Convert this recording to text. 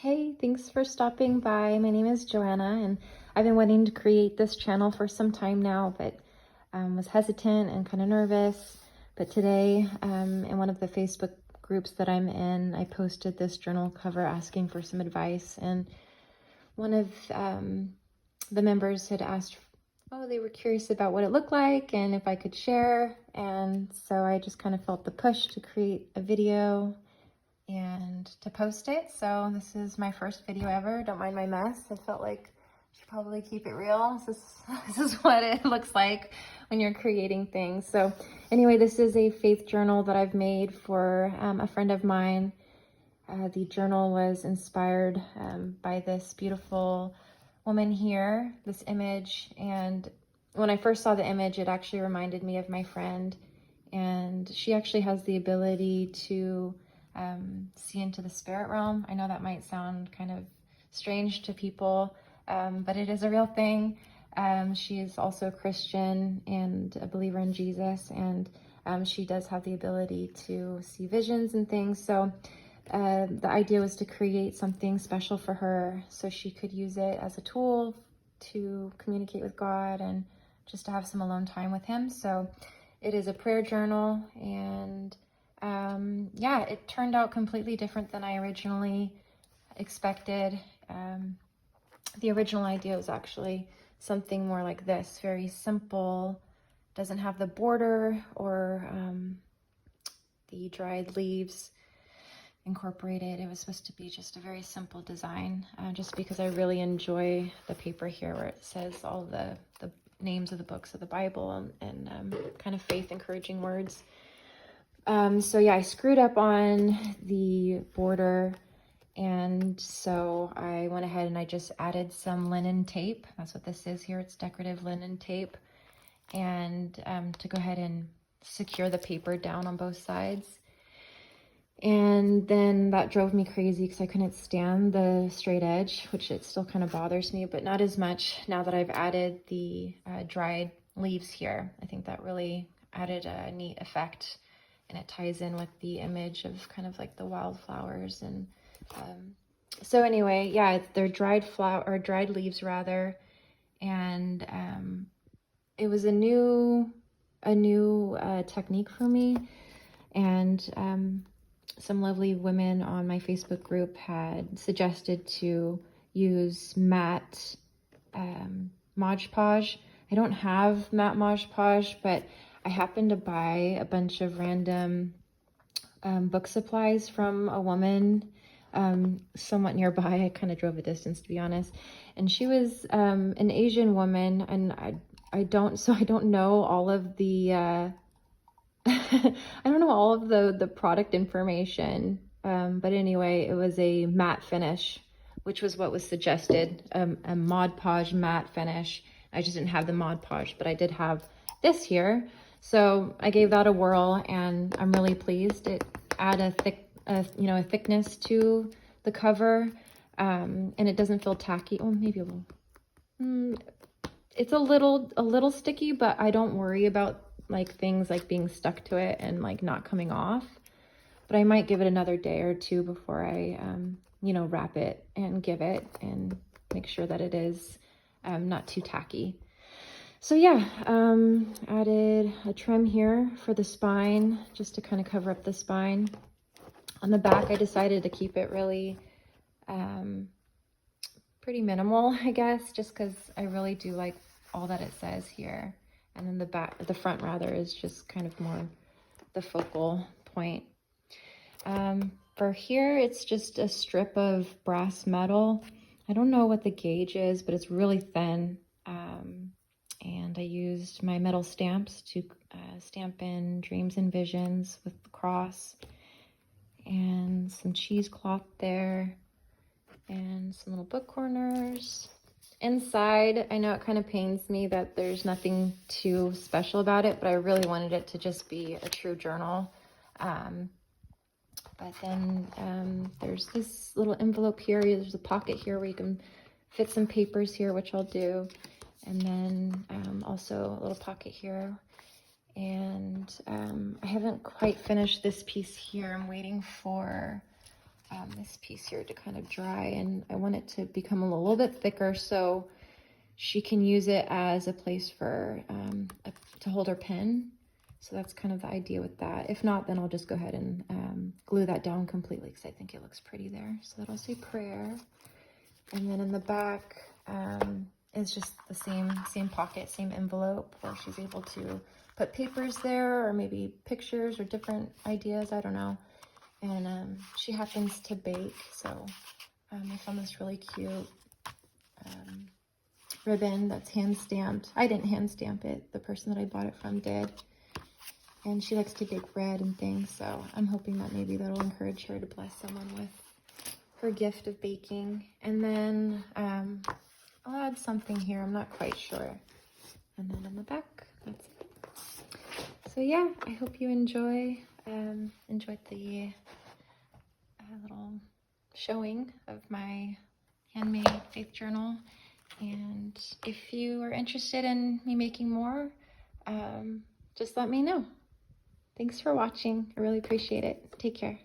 Hey, thanks for stopping by. My name is Joanna, and I've been wanting to create this channel for some time now, but was hesitant and kind of nervous. But today, in one of the Facebook groups that I'm in, I posted this journal cover asking for some advice, and one of the members had asked, they were curious about what it looked like and if I could share, and so I just kind of felt the push to create a video and to post it. So this is my first video ever. Don't mind my mess. I felt like I should probably keep it real. This is what it looks like when you're creating things. So anyway, this is a faith journal that I've made for a friend of mine. The journal was inspired by this beautiful woman here, this image. And when I first saw the image, it actually reminded me of my friend. And she actually has the ability to see into the spirit realm. I know that might sound kind of strange to people, but it is a real thing. She is also a Christian and a believer in Jesus, and she does have the ability to see visions and things. So the idea was to create something special for her so she could use it as a tool to communicate with God and just to have some alone time with him. So it is a prayer journal, and yeah, it turned out completely different than I originally expected. The original idea was actually something more like this, very simple, doesn't have the border or the dried leaves incorporated. It was supposed to be just a very simple design, just because I really enjoy the paper here where it says all the names of the books of the Bible and kind of faith encouraging words. So yeah, I screwed up on the border, and so I went ahead and I just added some linen tape. That's what this is here. It's decorative linen tape, and to go ahead and secure the paper down on both sides. And then that drove me crazy because I couldn't stand the straight edge, which it still kind of bothers me, but not as much now that I've added the dried leaves here. I think that really added a neat effect, and it ties in with the image of kind of like the wildflowers. And so anyway, yeah, they're dried leaves rather, and it was a new technique for me. And some lovely women on my Facebook group had suggested to use matte Mod Podge. I don't have matte Mod Podge, but I happened to buy a bunch of random book supplies from a woman somewhat nearby. I kind of drove a distance, to be honest. And she was an Asian woman, and I don't know all of the I don't know all of the product information, but anyway, it was a matte finish, which was what was suggested, a Mod Podge matte finish. I just didn't have the Mod Podge, but I did have this here. So I gave that a whirl, and I'm really pleased. It added a thickness to the cover, and it doesn't feel tacky. Oh, maybe a little. It's a little sticky, but I don't worry about like things like being stuck to it and like not coming off. But I might give it another day or two before I wrap it and give it and make sure that it is not too tacky. So yeah, added a trim here for the spine just to kind of cover up the spine. On the back, I decided to keep it really pretty minimal, I guess, just because I really do like all that it says here. And then the front rather, is just kind of more the focal point. For here, it's just a strip of brass metal. I don't know what the gauge is, but it's really thin. And I used my metal stamps to stamp in dreams and visions with the cross, and some cheesecloth there, and some little book corners. Inside, I know it kind of pains me that there's nothing too special about it, but I really wanted it to just be a true journal. But then there's this little envelope here. There's a pocket here where you can fit some papers here, which I'll do. And then also a little pocket here. And I haven't quite finished this piece here. I'm waiting for this piece here to kind of dry, and I want it to become a little bit thicker so she can use it as a place for to hold her pen. So that's kind of the idea with that. If not, then I'll just go ahead and glue that down completely because I think it looks pretty there. So that'll say prayer. And then in the back is just the same pocket, same envelope, where she's able to put papers there, or maybe pictures or different ideas, I don't know. And she happens to bake, so I found this really cute ribbon that's hand stamped. I didn't hand stamp it, the person that I bought it from did. And she likes to bake bread and things, so I'm hoping that maybe that'll encourage her to bless someone with her gift of baking. And then I'll add something here, I'm not quite sure. And then in the back, that's it. So yeah, I hope you enjoyed the little showing of my handmade faith journal. And if you are interested in me making more, just let me know. Thanks for watching. I really appreciate it. Take care.